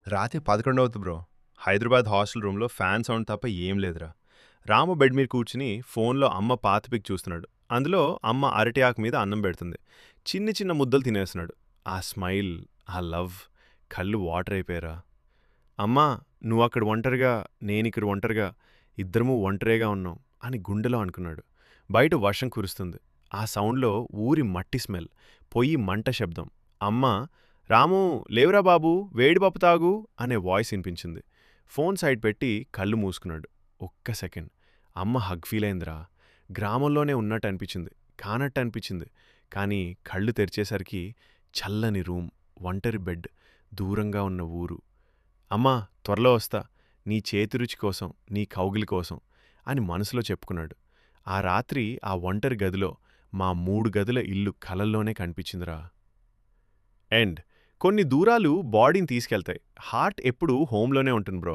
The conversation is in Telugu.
రాత్రి 11 అవుద్ది బ్రో. హైదరాబాద్ హాస్టల్ రూమ్‌లో ఫ్యాన్ సౌండ్ తప్ప ఏం లేదురా. రాము బెడ్ మీద కూర్చొని ఫోన్‌లో అమ్మ పాత పిక్ చూస్తున్నాడు. అందులో అమ్మ అరటి ఆకు మీద అన్నం పెడుతుంది. చిన్న చిన్న ముద్దలు తినేస్తున్నాడు. ఆ స్మైల్, ఆ లవ్, కళ్ళు వాటర్ అయిపోయారా. అమ్మా, నువ్వక్కడ ఒంటరిగా, నేనిక్కడ ఒంటరిగా, ఇద్దరమూ ఒంటరిగా ఉన్నాం అని గుండెలో అనుకున్నాడు. బయట వర్షం కురుస్తుంది. ఆ సౌండ్లో ఊరి మట్టి స్మెల్, పొయ్యి మంట శబ్దం. అమ్మ, రాము లేవురా బాబూ, వేడి పప్పు తాగు అనే వాయిస్ వినిపించింది. ఫోన్ సైడ్ పెట్టి కళ్ళు మూసుకున్నాడు. ఒక్క సెకండ్. అమ్మ హగ్ ఫీల్ అయిందిరా. గ్రామంలోనే ఉన్నట్టు అనిపించింది, కానట్టు అనిపించింది. కానీ కళ్ళు తెరిచేసరికి చల్లని రూమ్, ఒంటరి బెడ్, దూరంగా ఉన్న ఊరు. అమ్మా, త్వరలో వస్తా, నీ చేతి రుచి కోసం, నీ కౌగిలి కోసం అని మనసులో చెప్పుకున్నాడు. ఆ రాత్రి ఆ ఒంటరి గదిలో మా 3 గదుల ఇల్లు కలల్లోనే కనిపించిందిరా. ఎండ్. కొన్ని దూరాలు బాడీని తీసుకెళ్తాయి. హార్ట్ ఎప్పుడూ హోమ్‌లోనే ఉంటుంది బ్రో.